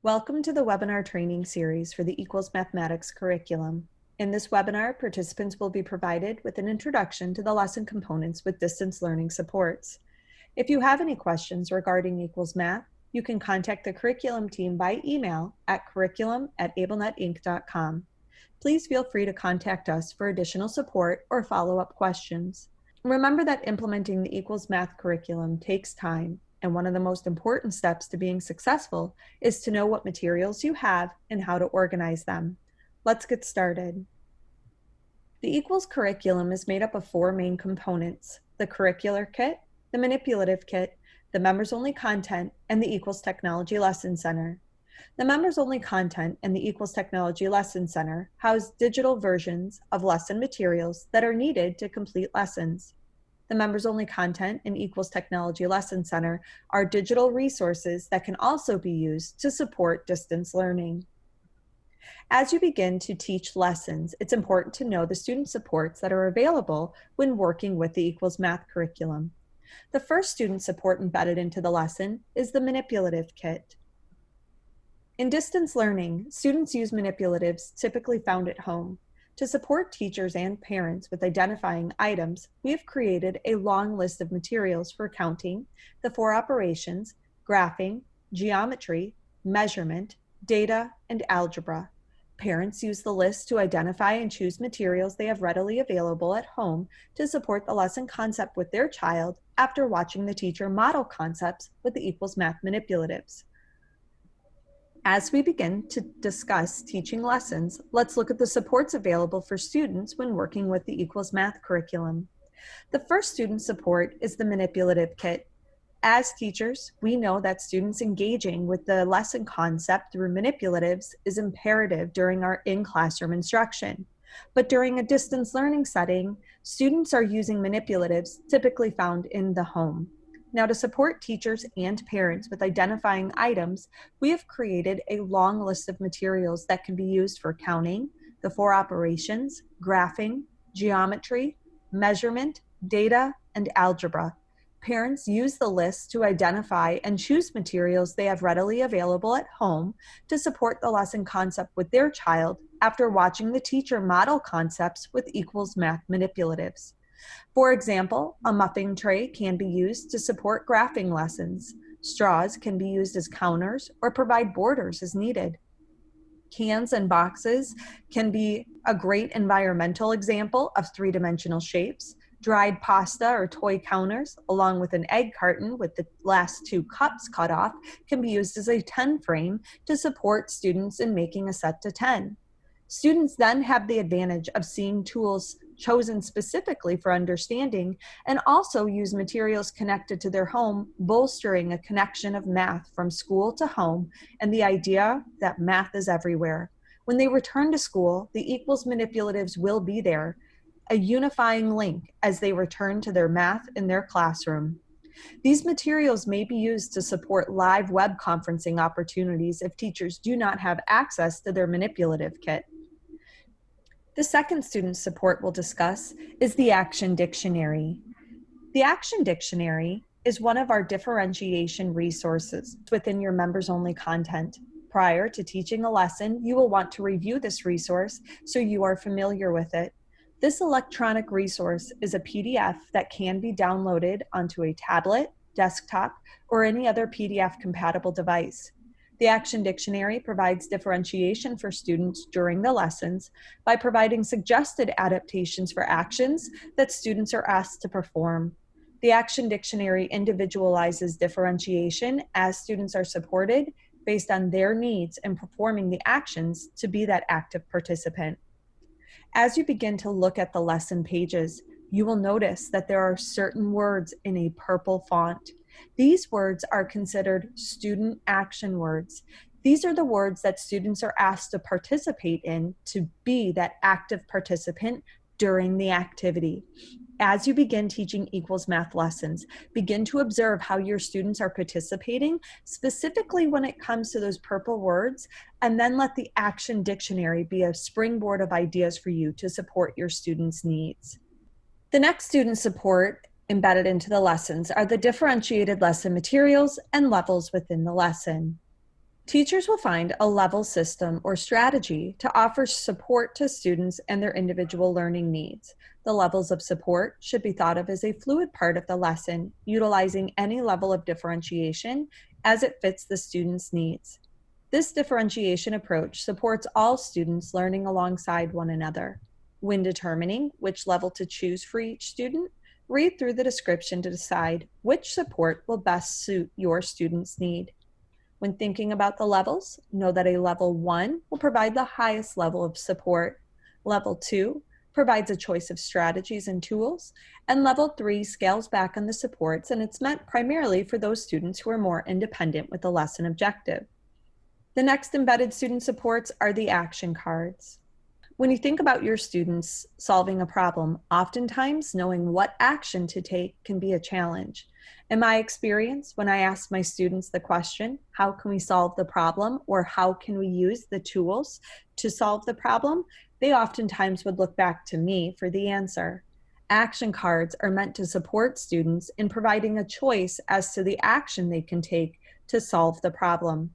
Welcome to the webinar training series for the Equals Mathematics curriculum. In this webinar, participants will be provided with an introduction to the lesson components with distance learning supports. If you have any questions regarding Equals Math, you can contact the curriculum team by email at curriculum@ablenetinc.com. Please feel free to contact us for additional support or follow-up questions. Remember that implementing the Equals Math curriculum takes time, and one of the most important steps to being successful is to know what materials you have and how to organize them. Let's get started. The Equals curriculum is made up of four main components: the curricular kit, the manipulative kit, the members-only content, and the Equals Technology Lesson Center. The members-only content and the Equals Technology Lesson Center house digital versions of lesson materials that are needed to complete lessons. The members-only content in Equals Technology Lesson Center are digital resources that can also be used to support distance learning. As you begin to teach lessons, it's important to know the student supports that are available when working with the Equals Math curriculum. The first student support embedded into the lesson is the manipulative kit. In distance learning, students use manipulatives typically found at home. To support teachers and parents with identifying items, we have created a long list of materials for counting, the four operations, graphing, geometry, measurement, data, and algebra. Parents use the list to identify and choose materials they have readily available at home to support the lesson concept with their child after watching the teacher model concepts with the Equals Math manipulatives. As we begin to discuss teaching lessons, let's look at the supports available for students when working with the Equals Math curriculum. The first student support is the manipulative kit. As teachers, we know that students engaging with the lesson concept through manipulatives is imperative during our in-classroom instruction. But during a distance learning setting, students are using manipulatives typically found in the home. Now, to support teachers and parents with identifying items, we have created a long list of materials that can be used for counting, the four operations, graphing, geometry, measurement, data, and algebra. Parents use the list to identify and choose materials they have readily available at home to support the lesson concept with their child after watching the teacher model concepts with Equals Math manipulatives. For example, a muffin tray can be used to support graphing lessons. Straws can be used as counters or provide borders as needed. Cans and boxes can be a great environmental example of three-dimensional shapes. Dried pasta or toy counters, along with an egg carton with the last two cups cut off, can be used as a 10 frame to support students in making a set to 10. Students then have the advantage of seeing tools chosen specifically for understanding and also use materials connected to their home, bolstering a connection of math from school to home and the idea that math is everywhere. When they return to school, the Equals manipulatives will be there, a unifying link as they return to their math in their classroom. These materials may be used to support live web conferencing opportunities if teachers do not have access to their manipulative kit. The second student support we'll discuss is the Action Dictionary. The Action Dictionary is one of our differentiation resources within your members-only content. Prior to teaching a lesson, you will want to review this resource so you are familiar with it. This electronic resource is a PDF that can be downloaded onto a tablet, desktop, or any other PDF-compatible device. The Action Dictionary provides differentiation for students during the lessons by providing suggested adaptations for actions that students are asked to perform. The Action Dictionary individualizes differentiation as students are supported based on their needs in performing the actions to be that active participant. As you begin to look at the lesson pages, you will notice that there are certain words in a purple font. These words are considered student action words. These are the words that students are asked to participate in to be that active participant during the activity. As you begin teaching Equals Math lessons, begin to observe how your students are participating, specifically when it comes to those purple words, and then let the Action Dictionary be a springboard of ideas for you to support your students' needs. The next student support embedded into the lessons are the differentiated lesson materials and levels within the lesson. Teachers will find a level system or strategy to offer support to students and their individual learning needs. The levels of support should be thought of as a fluid part of the lesson, utilizing any level of differentiation as it fits the student's needs. This differentiation approach supports all students learning alongside one another. When determining which level to choose for each student, read through the description to decide which support will best suit your student's need. When thinking about the levels, know that a level 1 will provide the highest level of support. Level 2 provides a choice of strategies and tools, and level 3 scales back on the supports, and it's meant primarily for those students who are more independent with the lesson objective. The next embedded student supports are the action cards. When you think about your students solving a problem, oftentimes knowing what action to take can be a challenge. In my experience, when I ask my students the question, how can we solve the problem, or how can we use the tools to solve the problem, they oftentimes would look back to me for the answer. Action cards are meant to support students in providing a choice as to the action they can take to solve the problem.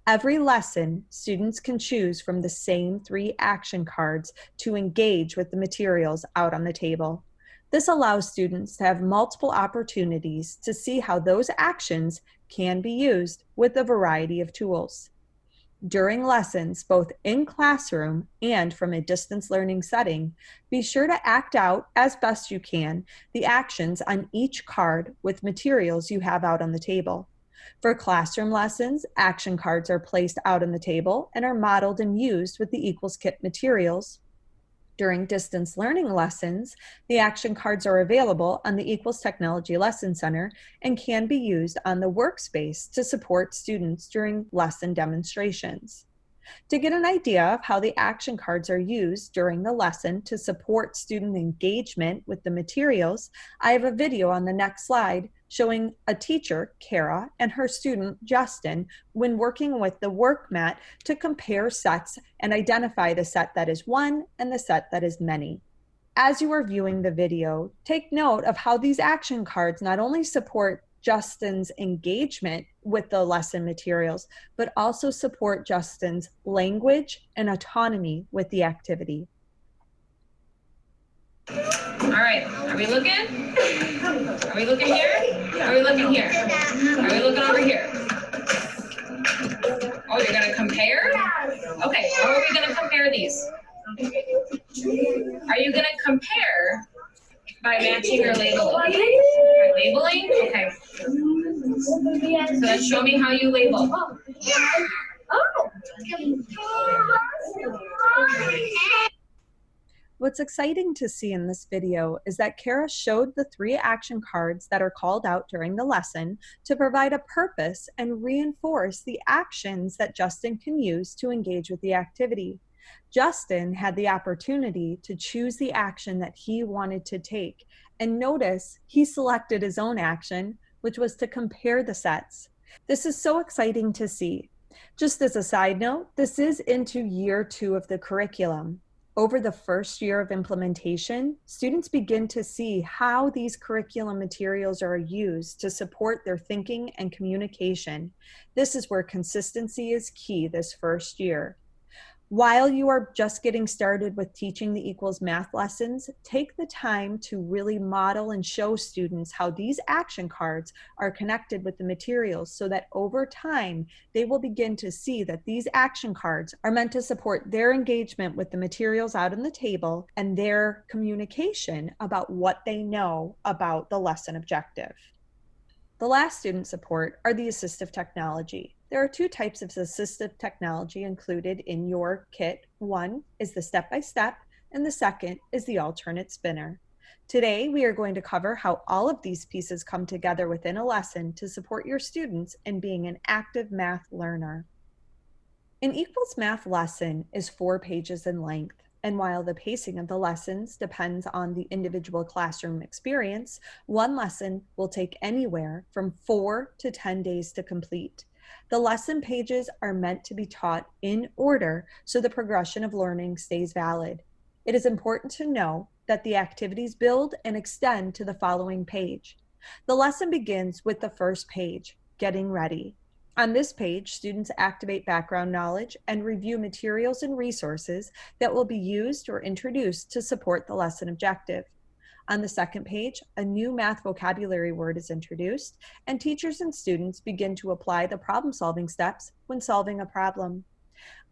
Every lesson, students can choose from the same 3 action cards to engage with the materials out on the table. This allows students to have multiple opportunities to see how those actions can be used with a variety of tools. During lessons, both in classroom and from a distance learning setting, be sure to act out as best you can the actions on each card with materials you have out on the table. For classroom lessons, action cards are placed out on the table and are modeled and used with the Equals Kit materials. During distance learning lessons, the action cards are available on the Equals Technology Lesson Center and can be used on the workspace to support students during lesson demonstrations. To get an idea of how the action cards are used during the lesson to support student engagement with the materials, I have a video on the next slide showing a teacher, Kara, and her student, Justin, when working with the work mat to compare sets and identify the set that is one and the set that is many. As you are viewing the video, take note of how these action cards not only support Justin's engagement with the lesson materials, but also support Justin's language and autonomy with the activity. All right, are we looking? Are we looking here? Are we looking here? Are we looking over here? Oh, you're gonna compare? Okay, how are we gonna compare these? Are you gonna compare by matching or labeling? By labeling? Okay. So then show me how you label. What's exciting to see in this video is that Kara showed the 3 action cards that are called out during the lesson to provide a purpose and reinforce the actions that Justin can use to engage with the activity. Justin had the opportunity to choose the action that he wanted to take, and notice he selected his own action, which was to compare the sets. This is so exciting to see. Just as a side note, this is into year 2 of the curriculum. Over the first year of implementation, students begin to see how these curriculum materials are used to support their thinking and communication. This is where consistency is key this first year. While you are just getting started with teaching the equals math lessons, take the time to really model and show students how these action cards are connected with the materials so that over time, they will begin to see that these action cards are meant to support their engagement with the materials out on the table and their communication about what they know about the lesson objective. The last student support are the assistive technology. There are 2 types of assistive technology included in your kit. One is the step-by-step, and the second is the alternate spinner. Today, we are going to cover how all of these pieces come together within a lesson to support your students in being an active math learner. An equals math lesson is 4 pages in length. And while the pacing of the lessons depends on the individual classroom experience, one lesson will take anywhere from 4 to 10 days to complete. The lesson pages are meant to be taught in order so the progression of learning stays valid. It is important to know that the activities build and extend to the following page. The lesson begins with the first page, getting ready. On this page, students activate background knowledge and review materials and resources that will be used or introduced to support the lesson objective. On the second page, a new math vocabulary word is introduced, and teachers and students begin to apply the problem-solving steps when solving a problem.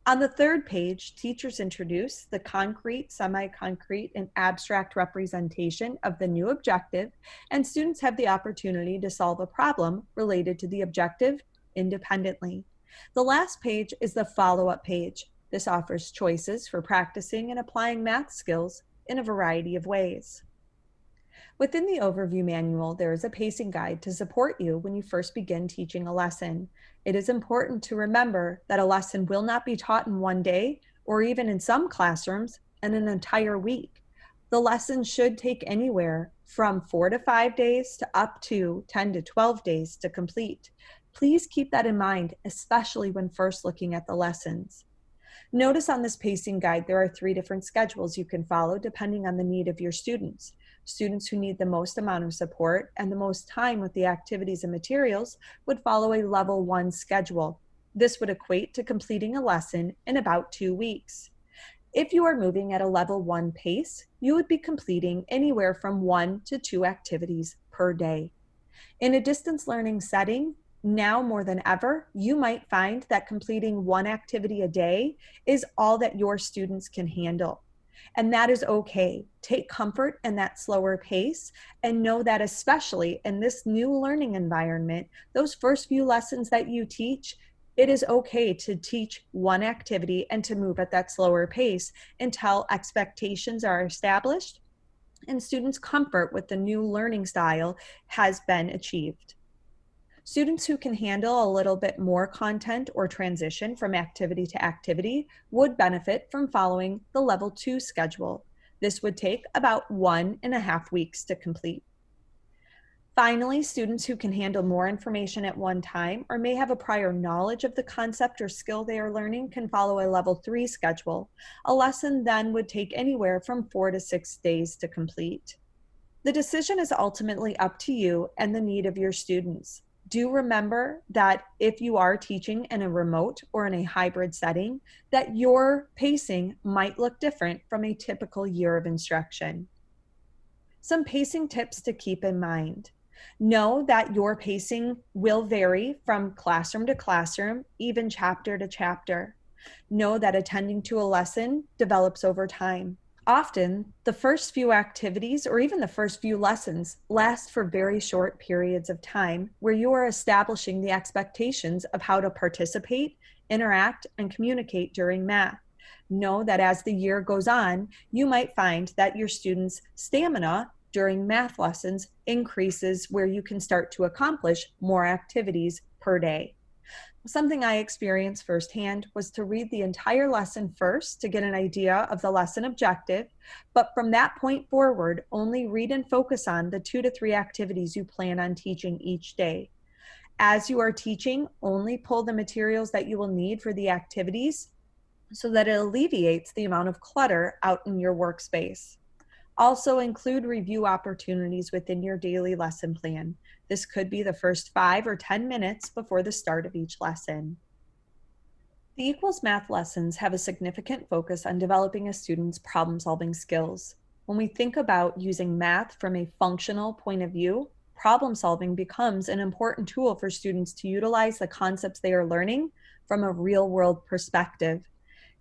On the third page, teachers introduce the concrete, semi-concrete, and abstract representation of the new objective, and students have the opportunity to solve a problem related to the objective independently. The last page is the follow-up page. This offers choices for practicing and applying math skills in a variety of ways. Within the overview manual, there is a pacing guide to support you when you first begin teaching a lesson. It is important to remember that a lesson will not be taught in one day, or even in some classrooms, in an entire week. The lesson should take anywhere from 4 to 5 days to up to 10 to 12 days to complete. Please keep that in mind, especially when first looking at the lessons. Notice on this pacing guide, there are 3 different schedules you can follow depending on the need of your students. Students who need the most amount of support and the most time with the activities and materials would follow a level 1 schedule. This would equate to completing a lesson in about 2 weeks. If you are moving at a level 1 pace, you would be completing anywhere from 1 to 2 activities per day. In a distance learning setting, now more than ever, you might find that completing 1 activity a day is all that your students can handle. And that is okay. Take comfort in that slower pace and know that especially in this new learning environment, those first few lessons that you teach, it is okay to teach 1 activity and to move at that slower pace until expectations are established and students' comfort with the new learning style has been achieved. Students who can handle a little bit more content or transition from activity to activity would benefit from following the level 2 schedule. This would take about 1.5 weeks to complete. Finally, students who can handle more information at one time or may have a prior knowledge of the concept or skill they are learning can follow a level 3 schedule. A lesson then would take anywhere from 4 to 6 days to complete. The decision is ultimately up to you and the need of your students. Do remember that if you are teaching in a remote or in a hybrid setting, that your pacing might look different from a typical year of instruction. Some pacing tips to keep in mind. Know that your pacing will vary from classroom to classroom, even chapter to chapter. Know that attending to a lesson develops over time. Often, the first few activities or even the first few lessons last for very short periods of time where you are establishing the expectations of how to participate, interact, and communicate during math. Know that as the year goes on, you might find that your students' stamina during math lessons increases where you can start to accomplish more activities per day. Something I experienced firsthand was to read the entire lesson first to get an idea of the lesson objective, but from that point forward, only read and focus on the 2 to 3 activities you plan on teaching each day. As you are teaching, only pull the materials that you will need for the activities so that it alleviates the amount of clutter out in your workspace. Also include review opportunities within your daily lesson plan. This could be the first 5 or 10 minutes before the start of each lesson. The Equals Math lessons have a significant focus on developing a student's problem-solving skills. When we think about using math from a functional point of view, problem-solving becomes an important tool for students to utilize the concepts they are learning from a real-world perspective.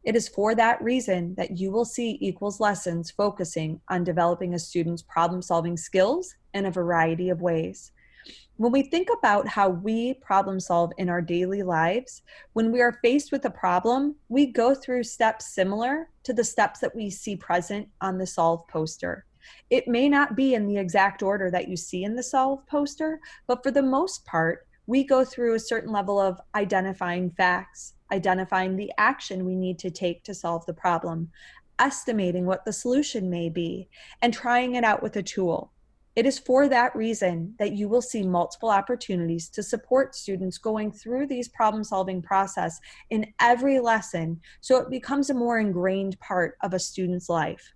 It is for that reason that you will see Equals lessons focusing on developing a student's problem-solving skills in a variety of ways. When we think about how we problem solve in our daily lives, when we are faced with a problem, we go through steps similar to the steps that we see present on the solve poster. It may not be in the exact order that you see in the solve poster, but for the most part, we go through a certain level of identifying facts, identifying the action we need to take to solve the problem, estimating what the solution may be, and trying it out with a tool. It is for that reason that you will see multiple opportunities to support students going through these problem-solving process in every lesson so it becomes a more ingrained part of a student's life.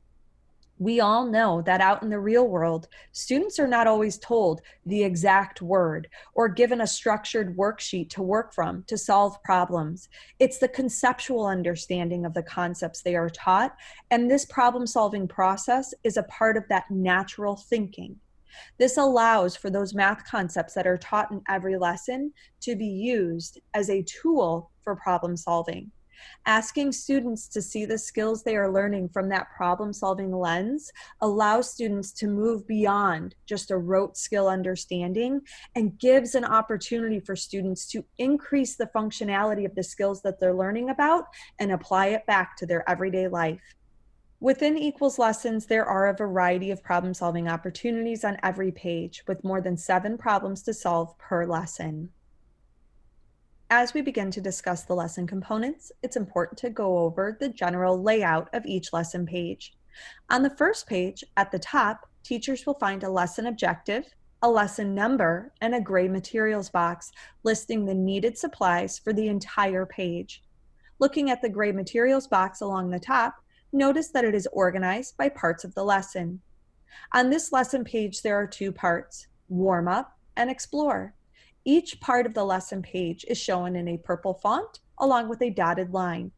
We all know that out in the real world, students are not always told the exact word or given a structured worksheet to work from to solve problems. It's the conceptual understanding of the concepts they are taught, and this problem-solving process is a part of that natural thinking. This allows for those math concepts that are taught in every lesson to be used as a tool for problem solving. Asking students to see the skills they are learning from that problem-solving lens allows students to move beyond just a rote skill understanding and gives an opportunity for students to increase the functionality of the skills that they're learning about and apply it back to their everyday life. Within equals lessons, there are a variety of problem-solving opportunities on every page, with more than 7 problems to solve per lesson. As we begin to discuss the lesson components, it's important to go over the general layout of each lesson page. On the first page, at the top, teachers will find a lesson objective, a lesson number, and a gray materials box listing the needed supplies for the entire page. Looking at the gray materials box along the top, notice that it is organized by parts of the lesson. On this lesson page, there are 2 parts, warm up and explore. Each part of the lesson page is shown in a purple font along with a dotted line.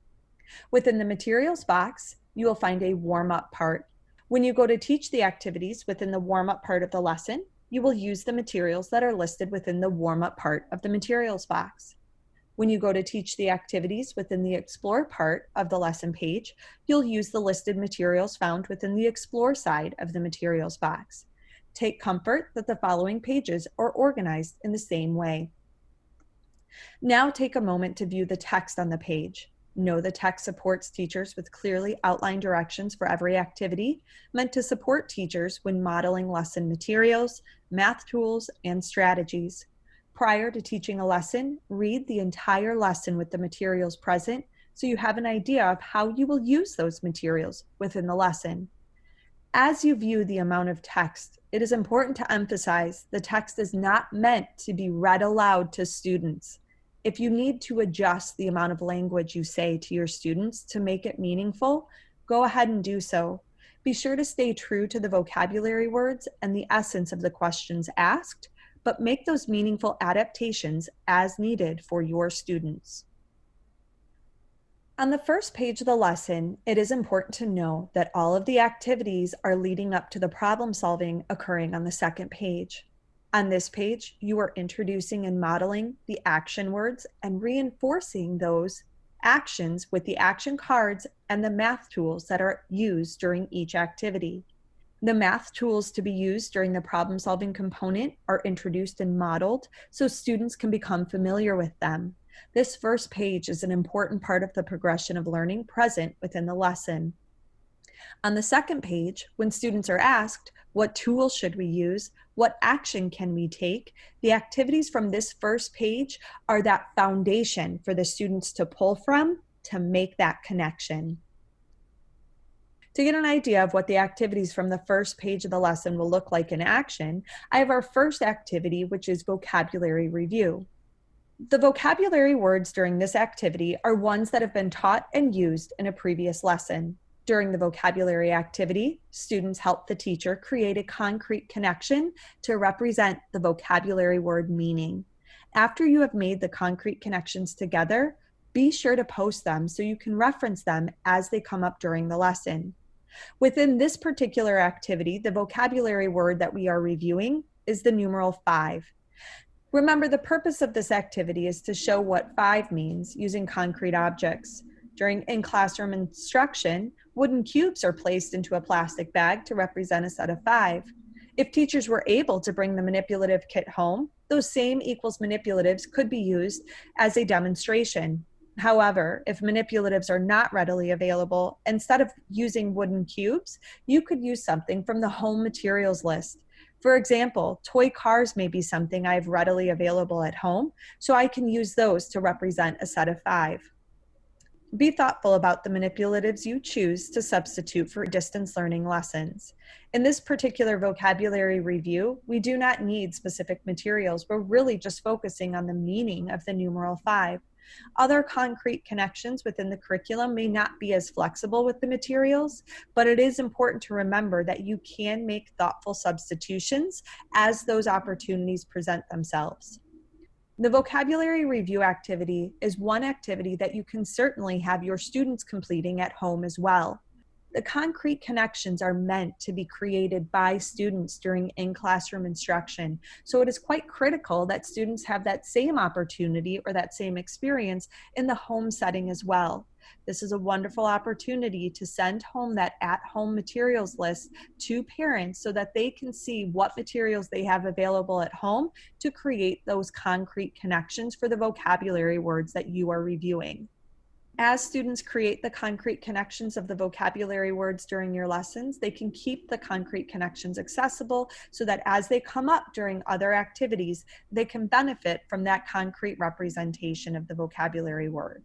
Within the materials box, you will find a warm-up part. When you go to teach the activities within the warm-up part of the lesson, you will use the materials that are listed within the warm-up part of the materials box. When you go to teach the activities within the explore part of the lesson page, you'll use the listed materials found within the explore side of the materials box. Take comfort that the following pages are organized in the same way. Now take a moment to view the text on the page. Know the text supports teachers with clearly outlined directions for every activity, meant to support teachers when modeling lesson materials, math tools, and strategies. Prior to teaching a lesson, read the entire lesson with the materials present so you have an idea of how you will use those materials within the lesson. As you view the amount of text, it is important to emphasize the text is not meant to be read aloud to students. If you need to adjust the amount of language you say to your students to make it meaningful, go ahead and do so. Be sure to stay true to the vocabulary words and the essence of the questions asked, but make those meaningful adaptations as needed for your students. On the first page of the lesson, it is important to know that all of the activities are leading up to the problem solving occurring on the second page. On this page, you are introducing and modeling the action words and reinforcing those actions with the action cards and the math tools that are used during each activity. The math tools to be used during the problem-solving component are introduced and modeled so students can become familiar with them. This first page is an important part of the progression of learning present within the lesson. On the second page, when students are asked, what tool should we use? What action can we take? The activities from this first page are that foundation for the students to pull from to make that connection. To get an idea of what the activities from the first page of the lesson will look like in action, I have our first activity, which is vocabulary review. The vocabulary words during this activity are ones that have been taught and used in a previous lesson. During the vocabulary activity, students help the teacher create a concrete connection to represent the vocabulary word meaning. After you have made the concrete connections together, be sure to post them so you can reference them as they come up during the lesson. Within this particular activity, the vocabulary word that we are reviewing is the numeral 5. Remember, the purpose of this activity is to show what 5 means using concrete objects. During in-classroom instruction, wooden cubes are placed into a plastic bag to represent a set of 5. If teachers were able to bring the manipulative kit home, those same equals manipulatives could be used as a demonstration. However, if manipulatives are not readily available, instead of using wooden cubes, you could use something from the home materials list. For example, toy cars may be something I have readily available at home, so I can use those to represent a set of 5. Be thoughtful about the manipulatives you choose to substitute for distance learning lessons. In this particular vocabulary review, we do not need specific materials. We're really just focusing on the meaning of the numeral 5. Other concrete connections within the curriculum may not be as flexible with the materials, but it is important to remember that you can make thoughtful substitutions as those opportunities present themselves. The vocabulary review activity is one activity that you can certainly have your students completing at home as well. The concrete connections are meant to be created by students during in-classroom instruction, so it is quite critical that students have that same opportunity or that same experience in the home setting as well. This is a wonderful opportunity to send home that at-home materials list to parents so that they can see what materials they have available at home to create those concrete connections for the vocabulary words that you are reviewing. As students create the concrete connections of the vocabulary words during your lessons, they can keep the concrete connections accessible so that as they come up during other activities, they can benefit from that concrete representation of the vocabulary word.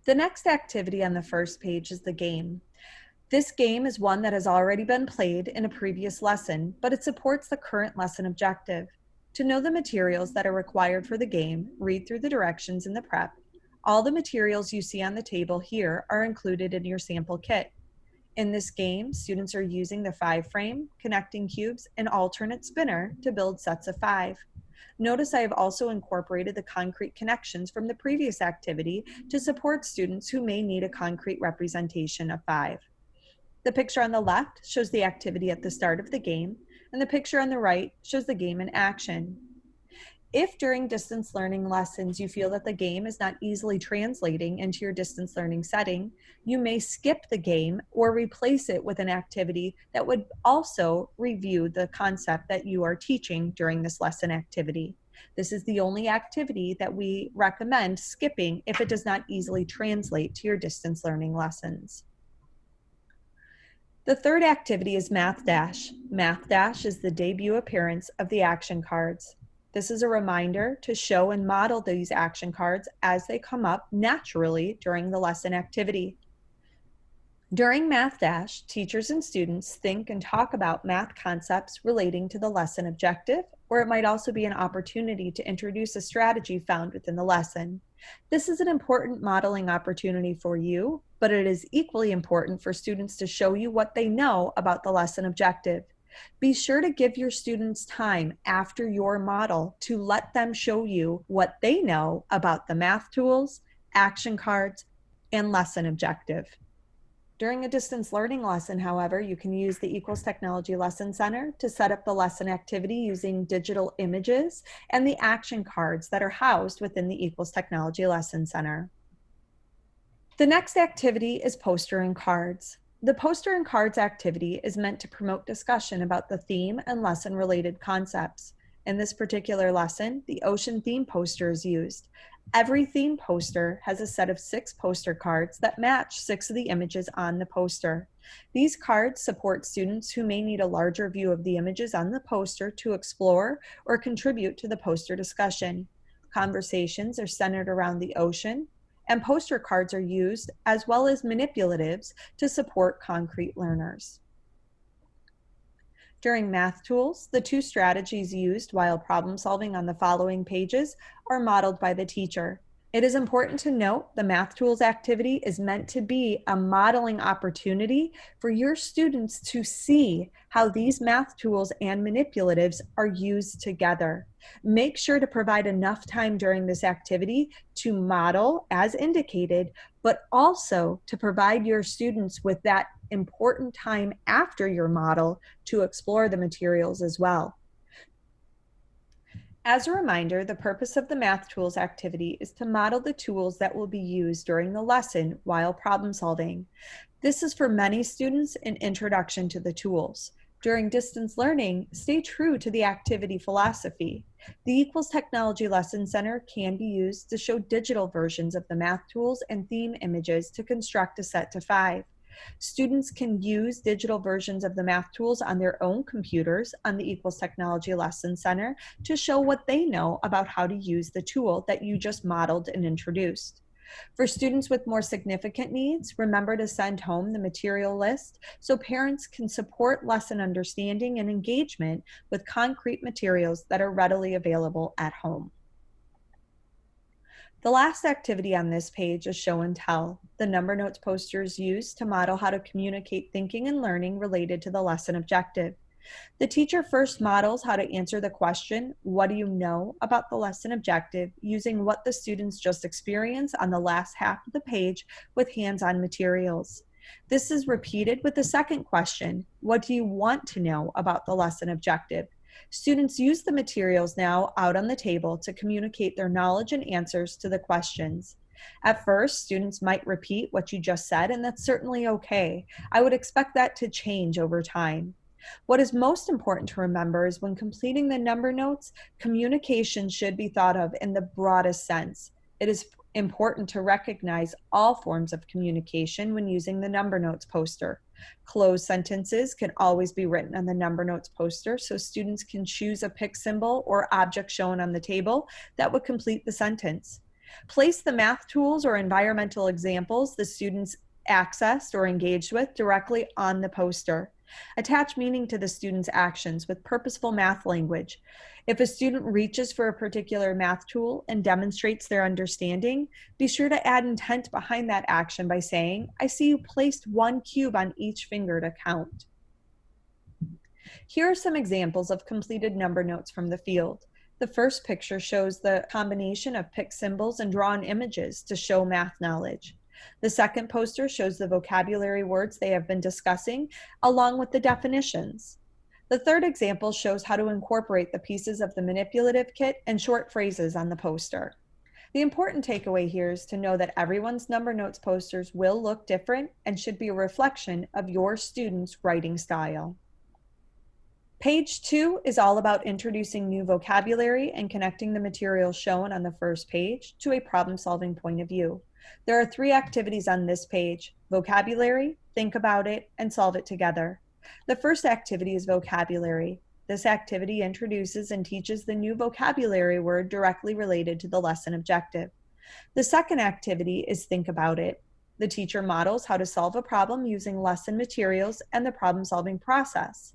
The next activity on the first page is the game. This game is one that has already been played in a previous lesson, but it supports the current lesson objective. To know the materials that are required for the game, read through the directions in the prep. All the materials you see on the table here are included in your sample kit. In this game, students are using the 5-frame, connecting cubes, and alternate spinner to build sets of 5. Notice I have also incorporated the concrete connections from the previous activity to support students who may need a concrete representation of 5. The picture on the left shows the activity at the start of the game, and the picture on the right shows the game in action. If during distance learning lessons you feel that the game is not easily translating into your distance learning setting, you may skip the game or replace it with an activity that would also review the concept that you are teaching during this lesson activity. This is the only activity that we recommend skipping if it does not easily translate to your distance learning lessons. The third activity is Math Dash. Math Dash is the debut appearance of the action cards. This is a reminder to show and model these action cards as they come up naturally during the lesson activity. During Math Dash, teachers and students think and talk about math concepts relating to the lesson objective, or it might also be an opportunity to introduce a strategy found within the lesson. This is an important modeling opportunity for you, but it is equally important for students to show you what they know about the lesson objective. Be sure to give your students time after your model to let them show you what they know about the math tools, action cards, and lesson objective. During a distance learning lesson, however, you can use the Equals Technology Lesson Center to set up the lesson activity using digital images and the action cards that are housed within the Equals Technology Lesson Center. The next activity is poster and cards. The poster and cards activity is meant to promote discussion about the theme and lesson related concepts. In this particular lesson, the ocean theme poster is used. Every theme poster has a set of 6 poster cards that match 6 of the images on the poster. These cards support students who may need a larger view of the images on the poster to explore or contribute to the poster discussion. Conversations are centered around the ocean, and poster cards are used as well as manipulatives to support concrete learners. During math tools, the 2 strategies used while problem solving on the following pages are modeled by the teacher. It is important to note the math tools activity is meant to be a modeling opportunity for your students to see how these math tools and manipulatives are used together. Make sure to provide enough time during this activity to model as indicated, but also to provide your students with that important time after your model to explore the materials as well. As a reminder, the purpose of the math tools activity is to model the tools that will be used during the lesson while problem solving. This is for many students an introduction to the tools. During distance learning, stay true to the activity philosophy. The Equals Technology Lesson Center can be used to show digital versions of the math tools and theme images to construct a set to 5. Students can use digital versions of the math tools on their own computers on the Equals Technology Lesson Center to show what they know about how to use the tool that you just modeled and introduced. For students with more significant needs, remember to send home the material list so parents can support lesson understanding and engagement with concrete materials that are readily available at home. The last activity on this page is show and tell. The number notes poster is used to model how to communicate thinking and learning related to the lesson objective. The teacher first models how to answer the question, what do you know about the lesson objective, using what the students just experienced on the last half of the page with hands-on materials. This is repeated with the second question, what do you want to know about the lesson objective? Students use the materials now out on the table to communicate their knowledge and answers to the questions. At first, students might repeat what you just said, and that's certainly okay. I would expect that to change over time. What is most important to remember is when completing the number notes, communication should be thought of in the broadest sense. It is important to recognize all forms of communication when using the number notes poster. Closed sentences can always be written on the number notes poster, so students can choose a pick symbol or object shown on the table that would complete the sentence. Place the math tools or environmental examples the students accessed or engaged with directly on the poster. Attach meaning to the student's actions with purposeful math language. If a student reaches for a particular math tool and demonstrates their understanding, be sure to add intent behind that action by saying, I see you placed one cube on each finger to count. Here are some examples of completed number notes from the field. The first picture shows the combination of pick symbols and drawn images to show math knowledge. The second poster shows the vocabulary words they have been discussing, along with the definitions. The third example shows how to incorporate the pieces of the manipulative kit and short phrases on the poster. The important takeaway here is to know that everyone's number notes posters will look different and should be a reflection of your student's writing style. Page 2 is all about introducing new vocabulary and connecting the material shown on the first page to a problem-solving point of view. There are 3 activities on this page: vocabulary, think about it, and solve it together. The first activity is vocabulary. This activity introduces and teaches the new vocabulary word directly related to the lesson objective. The second activity is think about it. The teacher models how to solve a problem using lesson materials and the problem-solving process.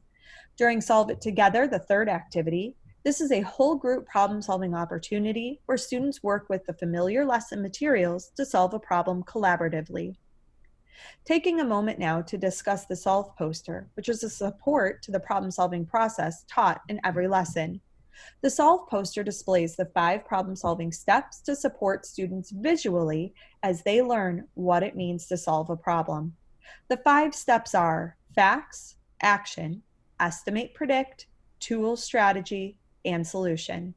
During Solve It Together, the third activity, this is a whole group problem-solving opportunity where students work with the familiar lesson materials to solve a problem collaboratively. Taking a moment now to discuss the Solve poster, which is a support to the problem-solving process taught in every lesson. The Solve poster displays the 5 problem-solving steps to support students visually as they learn what it means to solve a problem. The 5 steps are facts, action, estimate, predict, tool, strategy, and solution.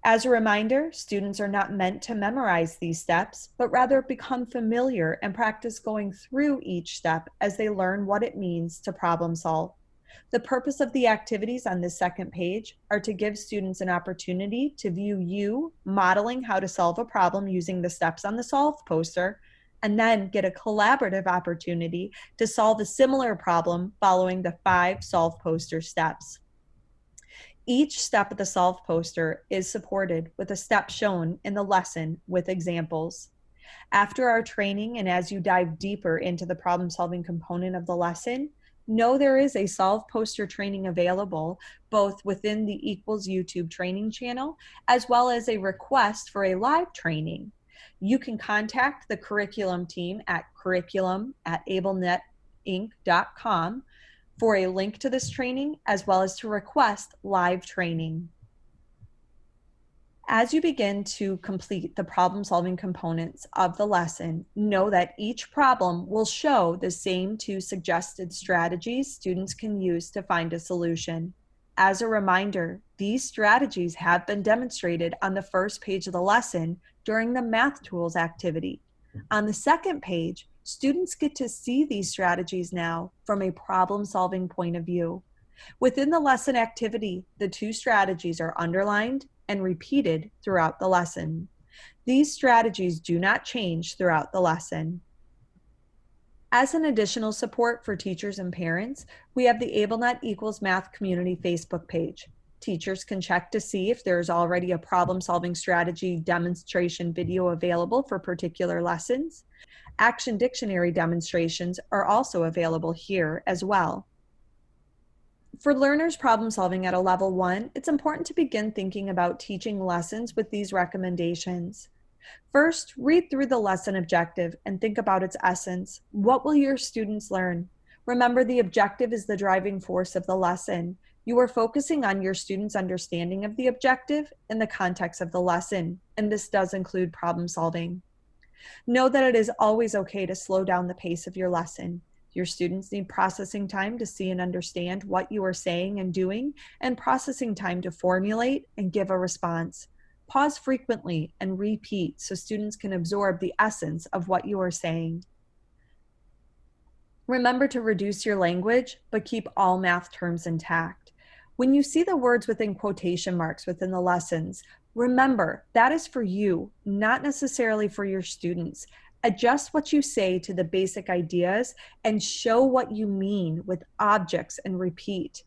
As a reminder, students are not meant to memorize these steps, but rather become familiar and practice going through each step as they learn what it means to problem solve. The purpose of the activities on this second page are to give students an opportunity to view you modeling how to solve a problem using the steps on the Solve poster, and then get a collaborative opportunity to solve a similar problem following the 5 Solve poster steps. Each step of the Solve poster is supported with a step shown in the lesson with examples. After our training and as you dive deeper into the problem-solving component of the lesson, know there is a Solve poster training available both within the Equals YouTube training channel as well as a request for a live training. You can contact the curriculum team at curriculum@ablenetinc.com for a link to this training as well as to request live training. As you begin to complete the problem-solving components of the lesson, know that each problem will show the same 2 suggested strategies students can use to find a solution. As a reminder, these strategies have been demonstrated on the first page of the lesson during the Math Tools activity. On the second page, students get to see these strategies now from a problem-solving point of view. Within the lesson activity, the 2 strategies are underlined and repeated throughout the lesson. These strategies do not change throughout the lesson. As an additional support for teachers and parents, we have the AbleNet Equals Math Community Facebook page. Teachers can check to see if there is already a problem-solving strategy demonstration video available for particular lessons. Action dictionary demonstrations are also available here as well. For learners problem solving at a level 1, it's important to begin thinking about teaching lessons with these recommendations. First, read through the lesson objective and think about its essence. What will your students learn? Remember, the objective is the driving force of the lesson. You are focusing on your students' understanding of the objective in the context of the lesson, and this does include problem solving. Know that it is always okay to slow down the pace of your lesson. Your students need processing time to see and understand what you are saying and doing, and processing time to formulate and give a response. Pause frequently and repeat so students can absorb the essence of what you are saying. Remember to reduce your language, but keep all math terms intact. When you see the words within quotation marks within the lessons, remember that is for you, not necessarily for your students. Adjust what you say to the basic ideas and show what you mean with objects and repeat.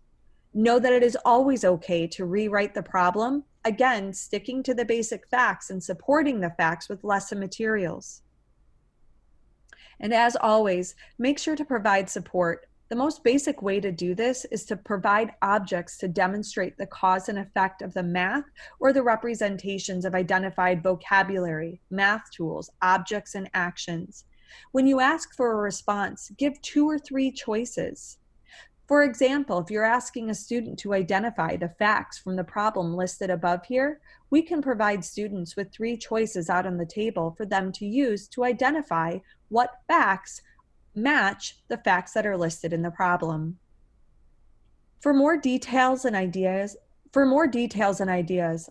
Know that it is always okay to rewrite the problem, again, sticking to the basic facts and supporting the facts with lesson materials. And as always, make sure to provide support. The most basic way to do this is to provide objects to demonstrate the cause and effect of the math or the representations of identified vocabulary, math tools, objects, and actions. When you ask for a response, give 2 or 3 choices. For example, if you're asking a student to identify the facts from the problem listed above here, we can provide students with 3 choices out on the table for them to use to identify what facts match the facts that are listed in the problem. For more details and ideas,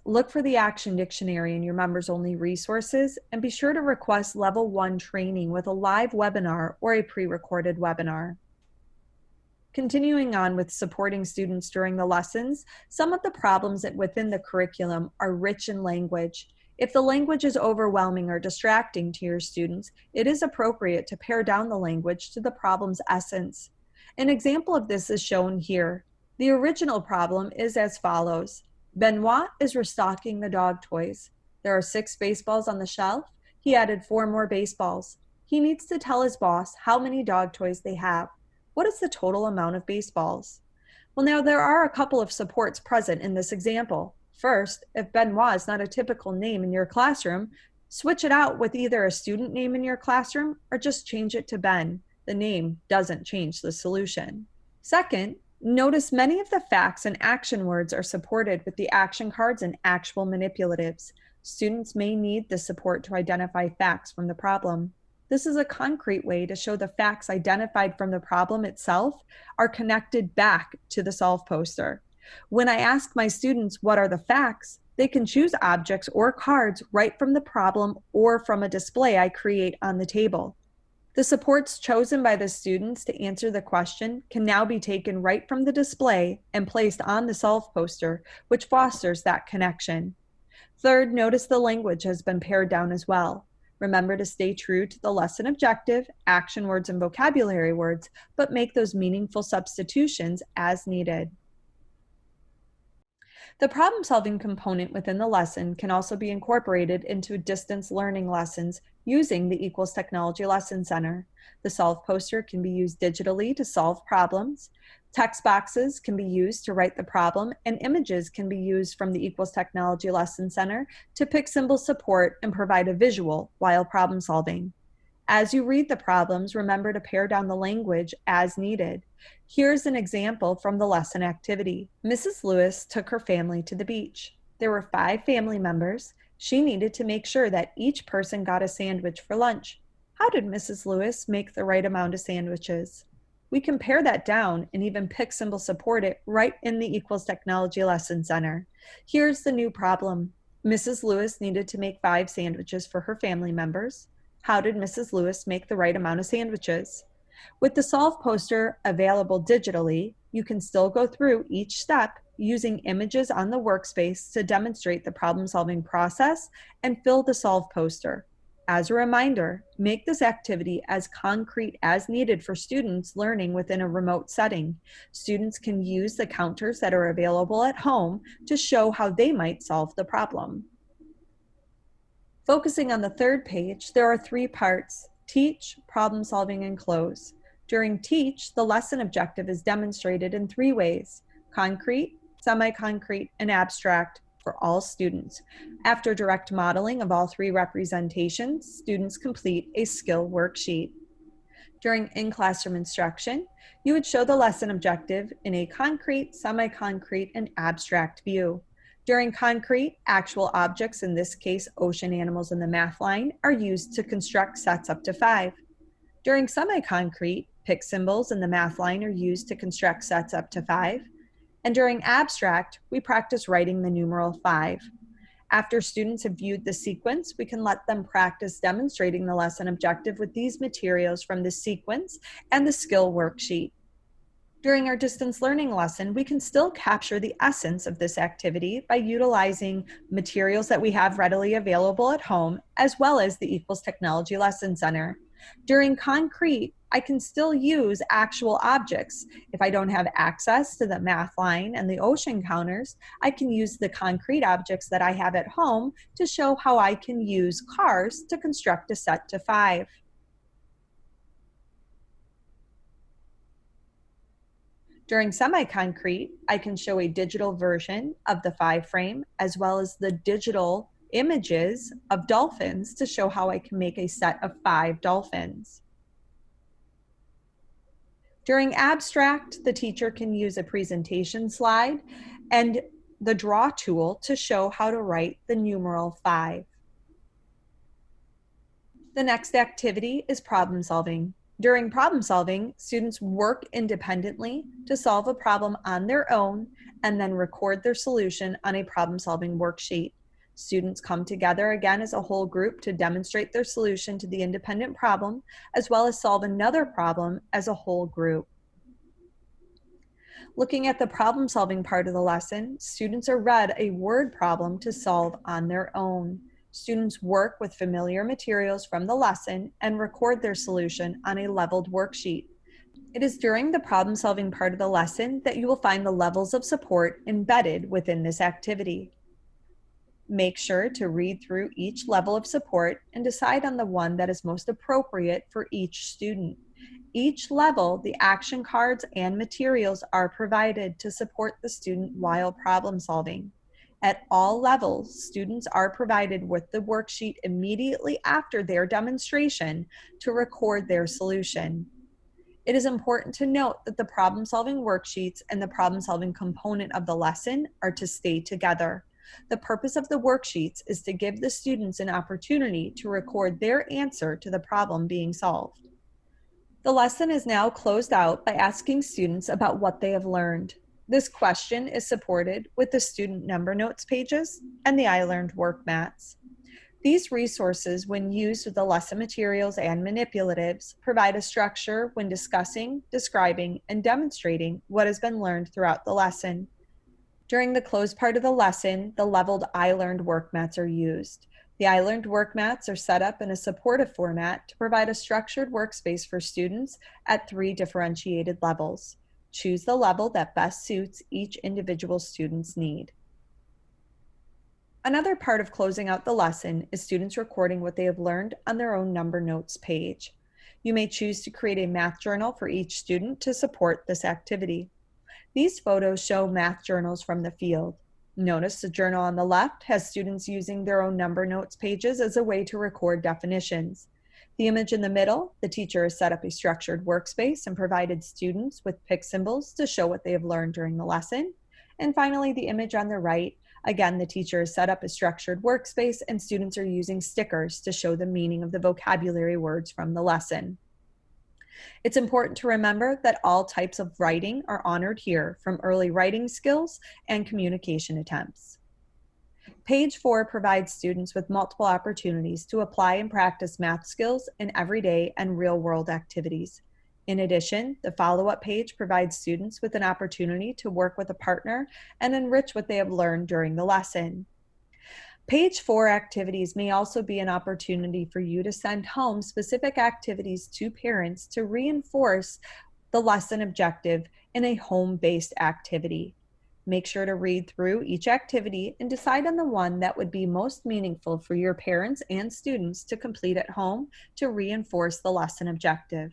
look for the Action Dictionary in your members-only resources, and be sure to request Level 1 training with a live webinar or a pre-recorded webinar. Continuing on with supporting students during the lessons, some of the problems within the curriculum are rich in language. If the language is overwhelming or distracting to your students, it is appropriate to pare down the language to the problem's essence. An example of this is shown here. The original problem is as follows. Benoit is restocking the dog toys. There are 6 baseballs on the shelf. He added 4 more baseballs. He needs to tell his boss how many dog toys they have. What is the total amount of baseballs? Well, now there are a couple of supports present in this example. First, if Benoit is not a typical name in your classroom, switch it out with either a student name in your classroom or just change it to Ben. The name doesn't change the solution. Second, notice many of the facts and action words are supported with the action cards and actual manipulatives. Students may need the support to identify facts from the problem. This is a concrete way to show the facts identified from the problem itself are connected back to the solve poster. When I ask my students what are the facts, they can choose objects or cards right from the problem or from a display I create on the table. The supports chosen by the students to answer the question can now be taken right from the display and placed on the solve poster, which fosters that connection. Third, notice the language has been pared down as well. Remember to stay true to the lesson objective, action words, and vocabulary words, but make those meaningful substitutions as needed. The problem-solving component within the lesson can also be incorporated into distance learning lessons using the Equals Technology Lesson Center. The solve poster can be used digitally to solve problems. Text boxes can be used to write the problem, and images can be used from the Equals Technology Lesson Center to pick symbol support and provide a visual while problem solving. As you read the problems, remember to pare down the language as needed. Here's an example from the lesson activity. Mrs. Lewis took her family to the beach. There were 5 family members. She needed to make sure that each person got a sandwich for lunch. How did Mrs. Lewis make the right amount of sandwiches? We can pare that down and even pick symbol support it right in the Equals Technology Lesson Center. Here's the new problem. Mrs. Lewis needed to make 5 sandwiches for her family members. How did Mrs. Lewis make the right amount of sandwiches? With the solve poster available digitally, you can still go through each step using images on the workspace to demonstrate the problem-solving process and fill the solve poster. As a reminder, make this activity as concrete as needed for students learning within a remote setting. Students can use the counters that are available at home to show how they might solve the problem. Focusing on the third page, there are 3 parts: teach, problem solving, and close. During teach, the lesson objective is demonstrated in 3 ways: concrete, semi-concrete, and abstract. for all students. After direct modeling of all three representations, students complete a skill worksheet. During in-classroom instruction, you would show the lesson objective in a concrete, semi-concrete, and abstract view. During concrete, actual objects, in this case ocean animals in the math line, are used to construct sets up to 5. During semi-concrete, pick symbols in the math line are used to construct sets up to 5. And during abstract, we practice writing the numeral 5. After students have viewed the sequence, we can let them practice demonstrating the lesson objective with these materials from the sequence and the skill worksheet. During our distance learning lesson, we can still capture the essence of this activity by utilizing materials that we have readily available at home, as well as the Equals Technology Lesson Center. During concrete, I can still use actual objects. If I don't have access to the math line and the ocean counters, I can use the concrete objects that I have at home to show how I can use cars to construct a set to 5. During semi-concrete, I can show a digital version of the 5 frame as well as the digital images of dolphins to show how I can make a set of 5 dolphins. During abstract, the teacher can use a presentation slide and the draw tool to show how to write the numeral 5. The next activity is problem solving. During problem solving, students work independently to solve a problem on their own and then record their solution on a problem solving worksheet. Students come together again as a whole group to demonstrate their solution to the independent problem, as well as solve another problem as a whole group. Looking at the problem solving part of the lesson, students are read a word problem to solve on their own. Students work with familiar materials from the lesson and record their solution on a leveled worksheet. It is during the problem-solving part of the lesson that you will find the levels of support embedded within this activity. Make sure to read through each level of support and decide on the one that is most appropriate for each student. Each level, the action cards and materials are provided to support the student while problem solving. At all levels, students are provided with the worksheet immediately after their demonstration to record their solution. It is important to note that the problem-solving worksheets and the problem-solving component of the lesson are to stay together. The purpose of the worksheets is to give the students an opportunity to record their answer to the problem being solved. The lesson is now closed out by asking students about what they have learned. This question is supported with the student number notes pages and the I Learned work mats. These resources, when used with the lesson materials and manipulatives, provide a structure when discussing, describing, and demonstrating what has been learned throughout the lesson. During the closed part of the lesson, the leveled I Learned work mats are used. The I Learned work mats are set up in a supportive format to provide a structured workspace for students at 3 differentiated levels. Choose the level that best suits each individual student's need. Another part of closing out the lesson is students recording what they have learned on their own number notes page. You may choose to create a math journal for each student to support this activity. These photos show math journals from the field. Notice the journal on the left has students using their own number notes pages as a way to record definitions. The image in the middle, the teacher has set up a structured workspace and provided students with pick symbols to show what they have learned during the lesson. And finally, the image on the right, again, the teacher has set up a structured workspace and students are using stickers to show the meaning of the vocabulary words from the lesson. It's important to remember that all types of writing are honored here, from early writing skills and communication attempts. Page 4 provides students with multiple opportunities to apply and practice math skills in everyday and real-world activities. In addition, the follow-up page provides students with an opportunity to work with a partner and enrich what they have learned during the lesson. Page 4 activities may also be an opportunity for you to send home specific activities to parents to reinforce the lesson objective in a home-based activity. Make sure to read through each activity and decide on the one that would be most meaningful for your parents and students to complete at home to reinforce the lesson objective.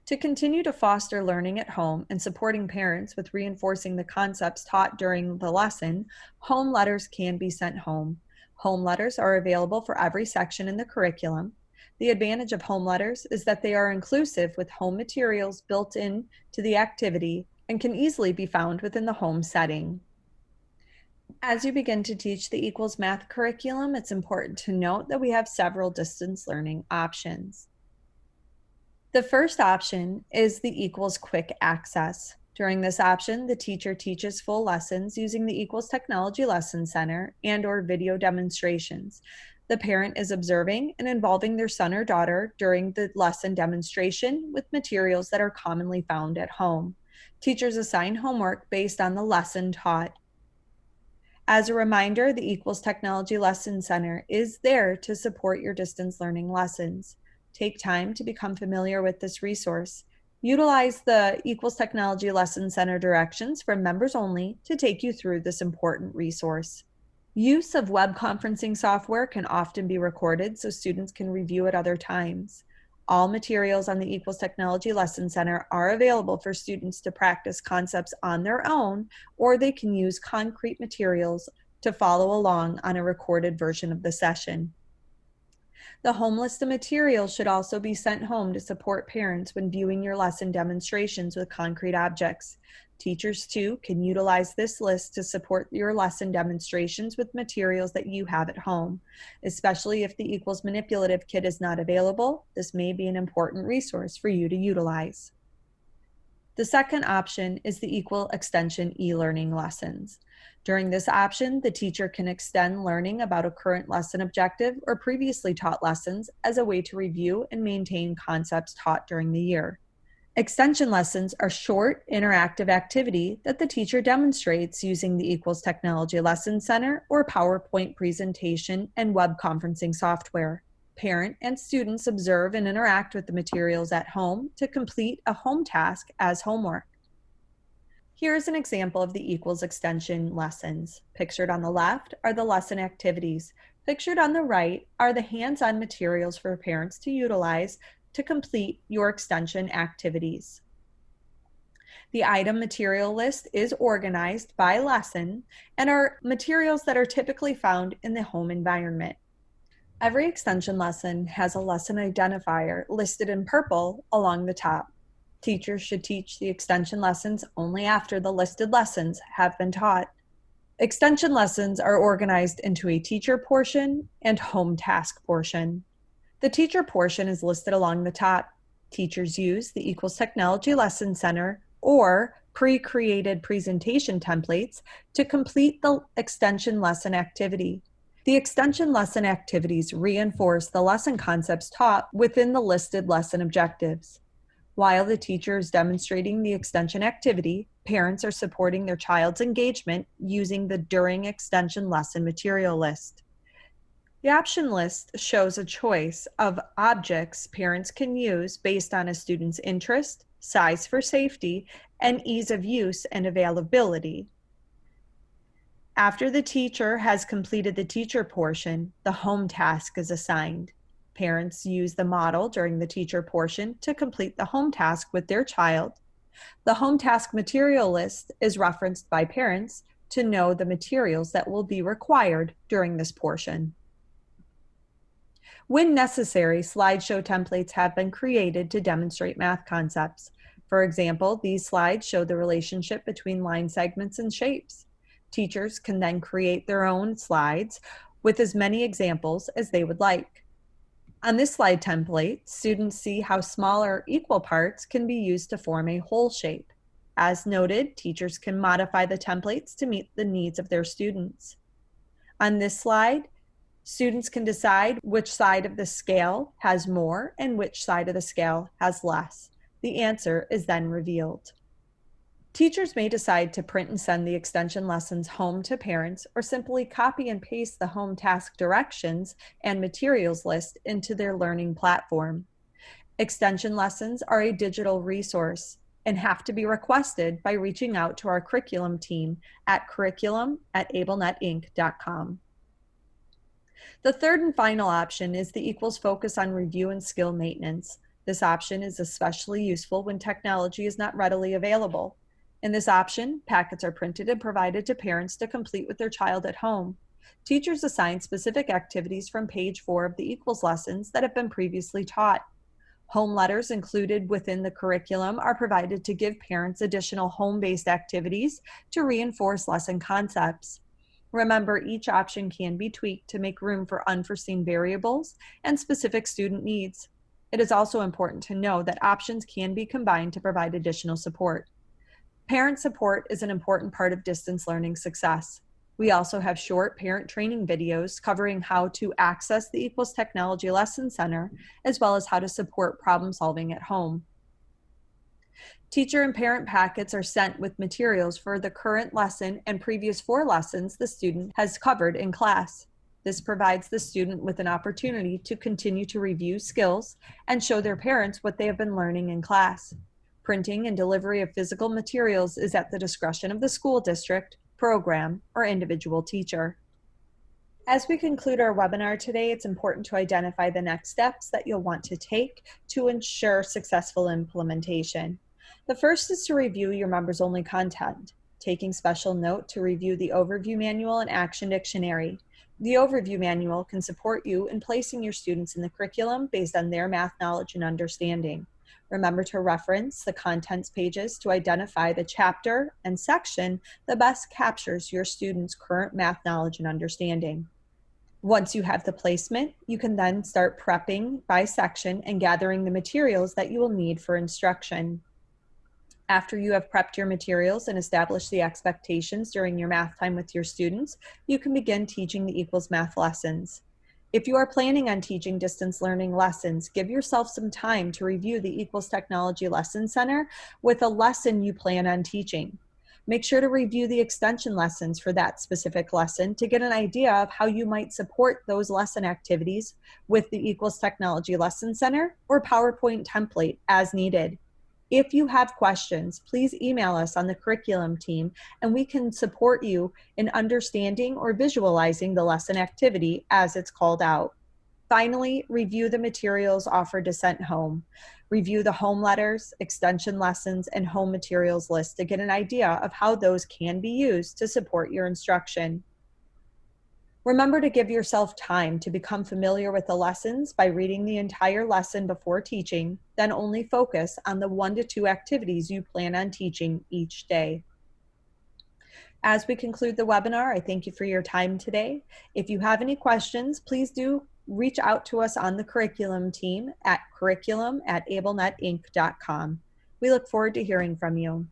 To continue to foster learning at home and supporting parents with reinforcing the concepts taught during the lesson, home letters can be sent home. Home letters are available for every section in the curriculum. The advantage of home letters is that they are inclusive with home materials built in to the activity and can easily be found within the home setting. As you begin to teach the equals math curriculum, it's important to note that we have several distance learning options. The first option is the equals quick access. During this option, the teacher teaches full lessons using the Equals Technology Lesson Center and/or video demonstrations. The parent is observing and involving their son or daughter during the lesson demonstration with materials that are commonly found at home. Teachers assign homework based on the lesson taught. As a reminder, the Equals Technology Lesson Center is there to support your distance learning lessons. Take time to become familiar with this resource. Utilize the Equals Technology Lesson Center directions from members only to take you through this important resource. Use of web conferencing software can often be recorded so students can review at other times. All materials on the Equals Technology Lesson Center are available for students to practice concepts on their own, or they can use concrete materials to follow along on a recorded version of the session. The home list of materials should also be sent home to support parents when viewing your lesson demonstrations with concrete objects. Teachers, too, can utilize this list to support your lesson demonstrations with materials that you have at home. Especially if the Equals Manipulative kit is not available, this may be an important resource for you to utilize. The second option is the Equal Extension e-learning lessons. During this option, the teacher can extend learning about a current lesson objective or previously taught lessons as a way to review and maintain concepts taught during the year. Extension lessons are short, interactive activity that the teacher demonstrates using the Equals Technology Lesson Center or PowerPoint presentation and web conferencing software. Parent and students observe and interact with the materials at home to complete a home task as homework. Here's an example of the Equals Extension lessons. Pictured on the left are the lesson activities. Pictured on the right are the hands-on materials for parents to utilize to complete your extension activities. The item material list is organized by lesson and are materials that are typically found in the home environment. Every extension lesson has a lesson identifier listed in purple along the top. Teachers should teach the extension lessons only after the listed lessons have been taught. Extension lessons are organized into a teacher portion and home task portion. The teacher portion is listed along the top. Teachers use the Equals Technology Lesson Center or pre-created presentation templates to complete the extension lesson activity. The extension lesson activities reinforce the lesson concepts taught within the listed lesson objectives. While the teacher is demonstrating the extension activity, parents are supporting their child's engagement using the During Extension Lesson material list. The option list shows a choice of objects parents can use based on a student's interest, size for safety, and ease of use and availability. After the teacher has completed the teacher portion, the home task is assigned. Parents use the model during the teacher portion to complete the home task with their child. The home task material list is referenced by parents to know the materials that will be required during this portion. When necessary, slideshow templates have been created to demonstrate math concepts. For example, these slides show the relationship between line segments and shapes. Teachers can then create their own slides with as many examples as they would like. On this slide template, students see how smaller equal parts can be used to form a whole shape. As noted, teachers can modify the templates to meet the needs of their students. On this slide, students can decide which side of the scale has more and which side of the scale has less. The answer is then revealed. Teachers may decide to print and send the extension lessons home to parents or simply copy and paste the home task directions and materials list into their learning platform. Extension lessons are a digital resource and have to be requested by reaching out to our curriculum team at curriculum@ablenetinc.com. The third and final option is the Equals focus on review and skill maintenance. This option is especially useful when technology is not readily available. In this option, packets are printed and provided to parents to complete with their child at home. Teachers assign specific activities from page 4 of the equals lessons that have been previously taught. Home letters included within the curriculum are provided to give parents additional home-based activities to reinforce lesson concepts. Remember, each option can be tweaked to make room for unforeseen variables and specific student needs. It is also important to know that options can be combined to provide additional support. Parent support is an important part of distance learning success. We also have short parent training videos covering how to access the Equals Technology Lesson Center, as well as how to support problem solving at home. Teacher and parent packets are sent with materials for the current lesson and previous 4 lessons the student has covered in class. This provides the student with an opportunity to continue to review skills and show their parents what they have been learning in class. Printing and delivery of physical materials is at the discretion of the school district, program, or individual teacher. As we conclude our webinar today, it's important to identify the next steps that you'll want to take to ensure successful implementation. The first is to review your members-only content, taking special note to review the overview manual and action dictionary. The overview manual can support you in placing your students in the curriculum based on their math knowledge and understanding. Remember to reference the contents pages to identify the chapter and section that best captures your students' current math knowledge and understanding. Once you have the placement, you can then start prepping by section and gathering the materials that you will need for instruction. After you have prepped your materials and established the expectations during your math time with your students, you can begin teaching the equals math lessons. If you are planning on teaching distance learning lessons, give yourself some time to review the Equals Technology Lesson Center with a lesson you plan on teaching. Make sure to review the extension lessons for that specific lesson to get an idea of how you might support those lesson activities with the Equals Technology Lesson Center or PowerPoint template as needed. If you have questions, please email us on the curriculum team and we can support you in understanding or visualizing the lesson activity as it's called out. Finally, review the materials offered to send home. Review the home letters, extension lessons, and home materials list to get an idea of how those can be used to support your instruction. Remember to give yourself time to become familiar with the lessons by reading the entire lesson before teaching, then only focus on the 1 to 2 activities you plan on teaching each day. As we conclude the webinar, I thank you for your time today. If you have any questions, please do reach out to us on the curriculum team at curriculum@ablenetinc.com. We look forward to hearing from you.